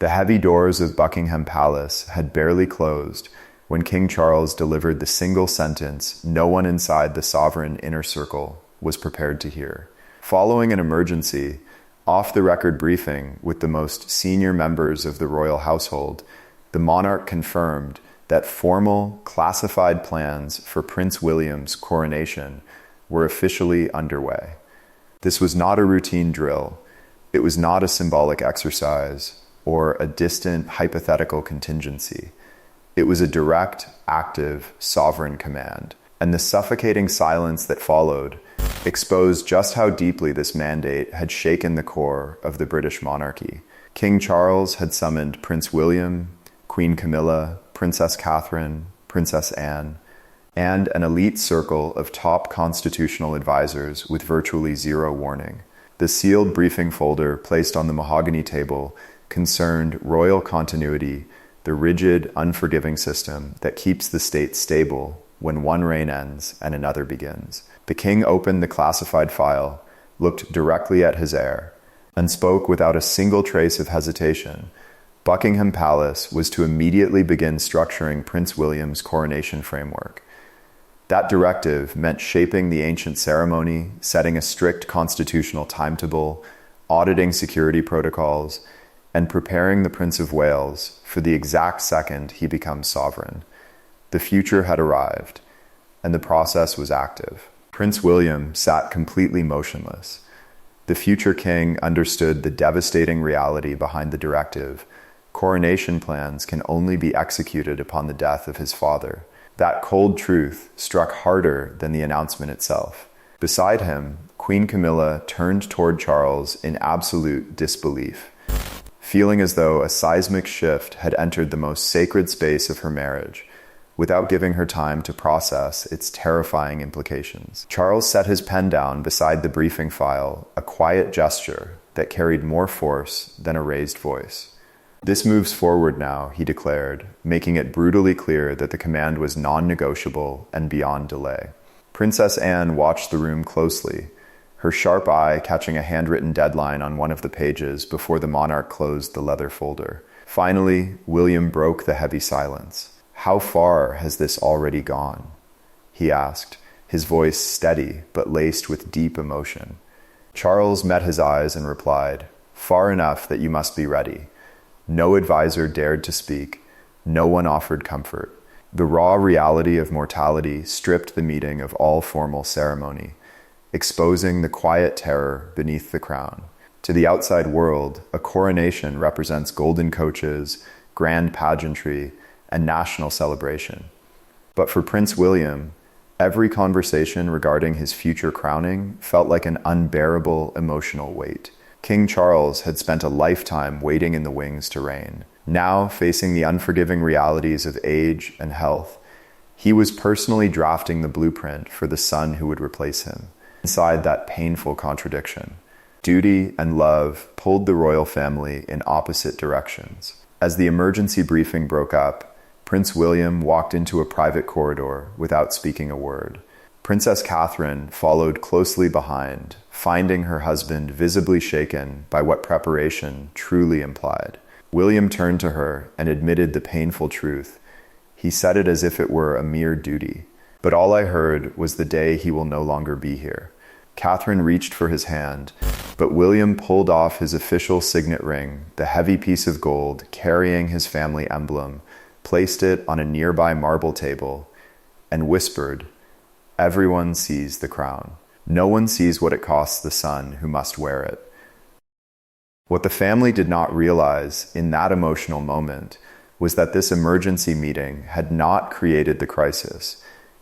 The heavy doors of Buckingham Palace had barely closed when King Charles delivered the single sentence no one inside the sovereign inner circle was prepared to hear. Following an emergency, off-the-record briefing with the most senior members of the royal household, the monarch confirmed that formal, classified plans for Prince William's coronation were officially underway. This was not a routine drill. It was not a symbolic exercise or a distant hypothetical contingency. It was a direct, active, sovereign command. And the suffocating silence that followed exposed just how deeply this mandate had shaken the core of the British monarchy. King Charles had summoned Prince William, Queen Camilla, Princess Catherine, Princess Anne, and an elite circle of top constitutional advisors with virtually zero warning. The sealed briefing folder placed on the mahogany table concerned royal continuity, the rigid, unforgiving system that keeps the state stable when one reign ends and another begins. The king opened the classified file, looked directly at his heir, and spoke without a single trace of hesitation. Buckingham Palace was to immediately begin structuring Prince William's coronation framework. That directive meant shaping the ancient ceremony, setting a strict constitutional timetable, auditing security protocols, and preparing the Prince of Wales for the exact second he becomes sovereign. The future had arrived, and the process was active. Prince William sat completely motionless. The future king understood the devastating reality behind the directive. Coronation plans can only be executed upon the death of his father. That cold truth struck harder than the announcement itself. Beside him, Queen Camilla turned toward Charles in absolute disbelief, feeling as though a seismic shift had entered the most sacred space of her marriage, without giving her time to process its terrifying implications. Charles set his pen down beside the briefing file, a quiet gesture that carried more force than a raised voice. "This moves forward now," he declared, making it brutally clear that the command was non-negotiable and beyond delay. Princess Anne watched the room closely, her sharp eye catching a handwritten deadline on one of the pages before the monarch closed the leather folder. Finally, William broke the heavy silence. "How far has this already gone?" he asked, his voice steady but laced with deep emotion. Charles met his eyes and replied, "Far enough that you must be ready." No advisor dared to speak. No one offered comfort. The raw reality of mortality stripped the meeting of all formal ceremony, exposing the quiet terror beneath the crown. To the outside world, a coronation represents golden coaches, grand pageantry, and national celebration. But for Prince William, every conversation regarding his future crowning felt like an unbearable emotional weight. King Charles had spent a lifetime waiting in the wings to reign. Now, facing the unforgiving realities of age and health, he was personally drafting the blueprint for the son who would replace him. Inside that painful contradiction, duty and love pulled the royal family in opposite directions. As the emergency briefing broke up, Prince William walked into a private corridor without speaking a word. Princess Catherine followed closely behind, finding her husband visibly shaken by what preparation truly implied. William turned to her and admitted the painful truth. He said it as if it were a mere duty. "But all I heard was the day he will no longer be here." Catherine reached for his hand, but William pulled off his official signet ring, the heavy piece of gold carrying his family emblem, placed it on a nearby marble table, and whispered, "Everyone sees the crown. No one sees what it costs the son who must wear it." What the family did not realize in that emotional moment was that this emergency meeting had not created the crisis.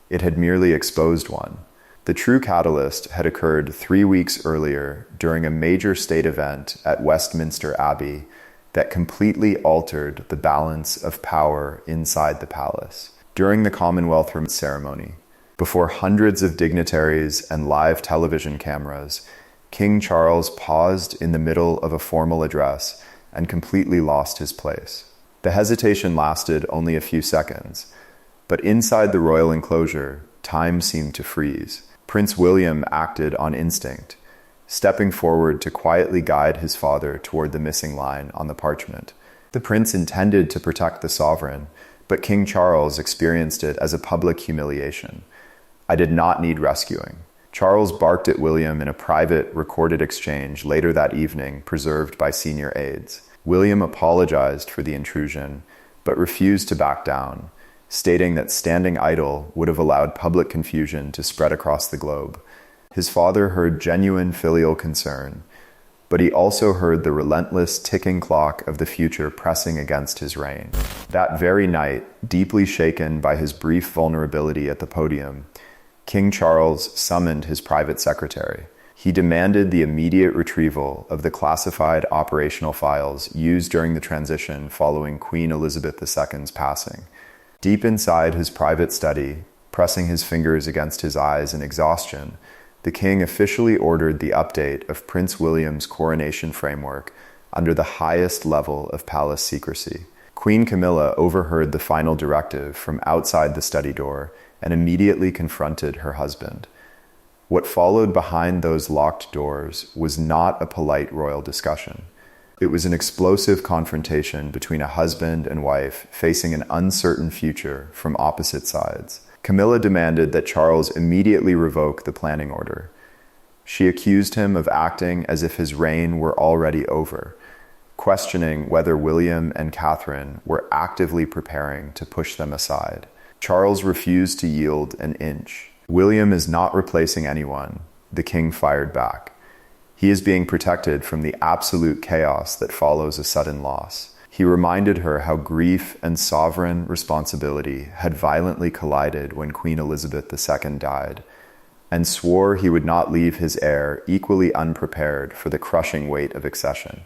It had merely exposed one. The true catalyst had occurred 3 weeks earlier during a major state event at Westminster Abbey that completely altered the balance of power inside the palace. During the Commonwealth ceremony, before hundreds of dignitaries and live television cameras, King Charles paused in the middle of a formal address and completely lost his place. The hesitation lasted only a few seconds, but inside the royal enclosure, time seemed to freeze. Prince William acted on instinct, stepping forward to quietly guide his father toward the missing line on the parchment. The prince intended to protect the sovereign, but King Charles experienced it as a public humiliation. "I did not need rescuing." Charles barked at William in a private, recorded exchange later that evening, preserved by senior aides. William apologized for the intrusion, but refused to back down, stating that standing idle would have allowed public confusion to spread across the globe. His father heard genuine filial concern, but he also heard the relentless ticking clock of the future pressing against his reign. That very night, deeply shaken by his brief vulnerability at the podium, King Charles summoned his private secretary. He demanded the immediate retrieval of the classified operational files used during the transition following Queen Elizabeth II's passing. Deep inside his private study, pressing his fingers against his eyes in exhaustion, the king officially ordered the update of Prince William's coronation framework under the highest level of palace secrecy. Queen Camilla overheard the final directive from outside the study door and immediately confronted her husband. What followed behind those locked doors was not a polite royal discussion. It was an explosive confrontation between a husband and wife facing an uncertain future from opposite sides. Camilla demanded that Charles immediately revoke the planning order. She accused him of acting as if his reign were already over, questioning whether William and Catherine were actively preparing to push them aside. Charles refused to yield an inch. "William is not replacing anyone," the king fired back. "He is being protected from the absolute chaos that follows a sudden loss." He reminded her how grief and sovereign responsibility had violently collided when Queen Elizabeth II died, and swore he would not leave his heir equally unprepared for the crushing weight of accession.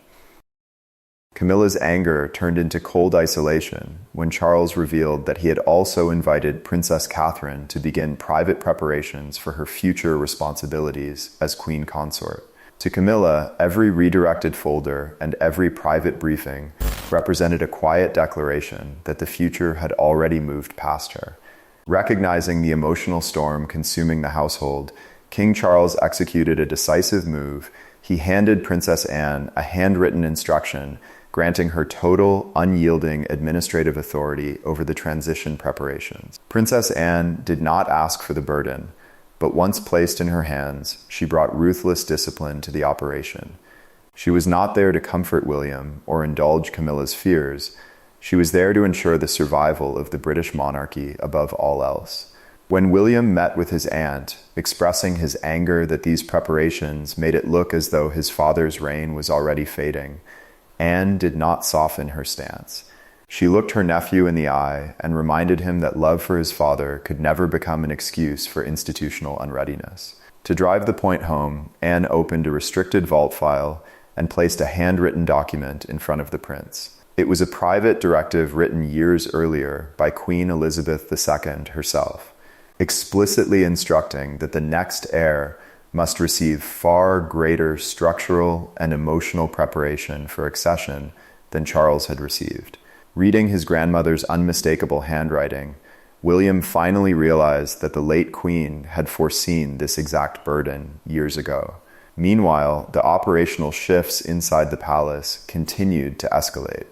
Camilla's anger turned into cold isolation when Charles revealed that he had also invited Princess Catherine to begin private preparations for her future responsibilities as queen consort. To Camilla, every redirected folder and every private briefing represented a quiet declaration that the future had already moved past her. Recognizing the emotional storm consuming the household, King Charles executed a decisive move. He handed Princess Anne a handwritten instruction granting her total, unyielding administrative authority over the transition preparations. Princess Anne did not ask for the burden, but once placed in her hands, she brought ruthless discipline to the operation. She was not there to comfort William or indulge Camilla's fears. She was there to ensure the survival of the British monarchy above all else. When William met with his aunt, expressing his anger that these preparations made it look as though his father's reign was already fading, Anne did not soften her stance. She looked her nephew in the eye and reminded him that love for his father could never become an excuse for institutional unreadiness. To drive the point home, Anne opened a restricted vault file and placed a handwritten document in front of the prince. It was a private directive written years earlier by Queen Elizabeth II herself, explicitly instructing that the next heir must receive far greater structural and emotional preparation for accession than Charles had received. Reading his grandmother's unmistakable handwriting, William finally realized that the late queen had foreseen this exact burden years ago. Meanwhile, the operational shifts inside the palace continued to escalate.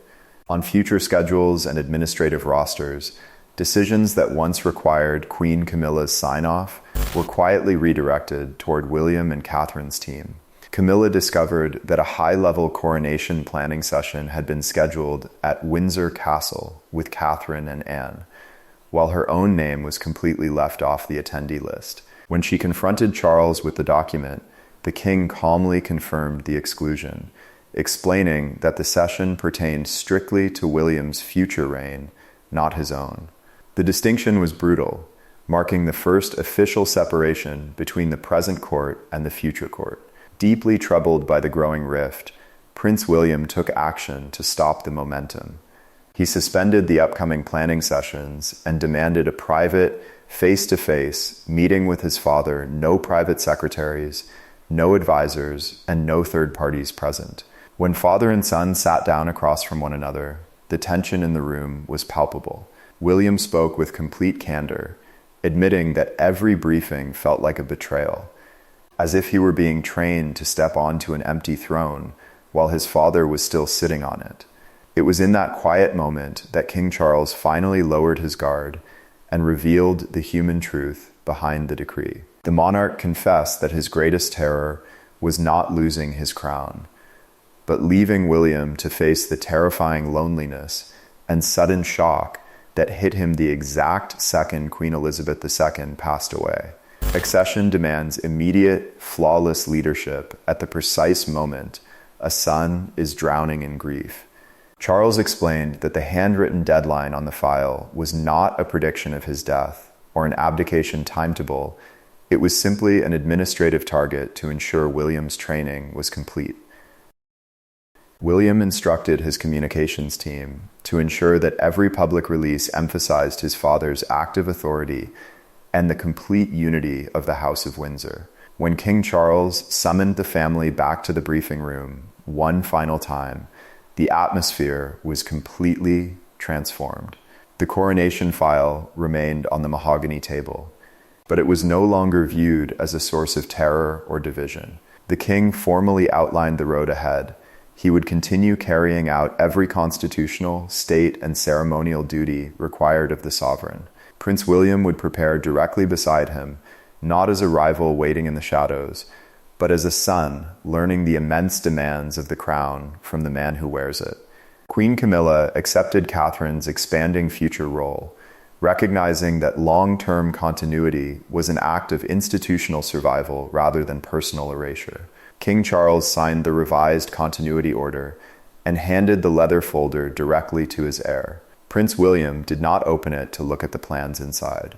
On future schedules and administrative rosters, decisions that once required Queen Camilla's sign-off were quietly redirected toward William and Catherine's team. Camilla discovered that a high-level coronation planning session had been scheduled at Windsor Castle with Catherine and Anne, while her own name was completely left off the attendee list. When she confronted Charles with the document, the king calmly confirmed the exclusion, explaining that the session pertained strictly to William's future reign, not his own. The distinction was brutal, marking the first official separation between the present court and the future court. Deeply troubled by the growing rift, Prince William took action to stop the momentum. He suspended the upcoming planning sessions and demanded a private, face-to-face meeting with his father, no private secretaries, no advisors, and no third parties present. When father and son sat down across from one another, the tension in the room was palpable. William spoke with complete candor, admitting that every briefing felt like a betrayal, as if he were being trained to step onto an empty throne while his father was still sitting on it. It was in that quiet moment that King Charles finally lowered his guard and revealed the human truth behind the decree. The monarch confessed that his greatest terror was not losing his crown, but leaving William to face the terrifying loneliness and sudden shock that hit him the exact second Queen Elizabeth II passed away. Accession demands immediate, flawless leadership at the precise moment a son is drowning in grief. Charles explained that the handwritten deadline on the file was not a prediction of his death or an abdication timetable. It was simply an administrative target to ensure William's training was complete. William instructed his communications team to ensure that every public release emphasized his father's active authority and the complete unity of the House of Windsor. When King Charles summoned the family back to the briefing room one final time, the atmosphere was completely transformed. The coronation file remained on the mahogany table, but it was no longer viewed as a source of terror or division. The king formally outlined the road ahead. He would continue carrying out every constitutional, state, and ceremonial duty required of the sovereign. Prince William would prepare directly beside him, not as a rival waiting in the shadows, but as a son learning the immense demands of the crown from the man who wears it. Queen Camilla accepted Catherine's expanding future role, recognizing that long-term continuity was an act of institutional survival rather than personal erasure. King Charles signed the revised continuity order and handed the leather folder directly to his heir. Prince William did not open it to look at the plans inside.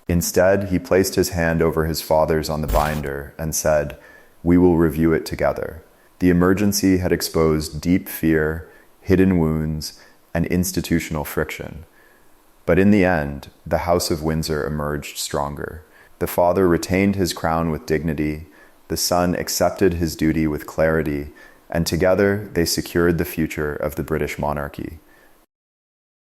Instead, he placed his hand over his father's on the binder and said, "We will review it together." The emergency had exposed deep fear, hidden wounds, and institutional friction. But in the end, the House of Windsor emerged stronger. The father retained his crown with dignity, the son accepted his duty with clarity, and together they secured the future of the British monarchy.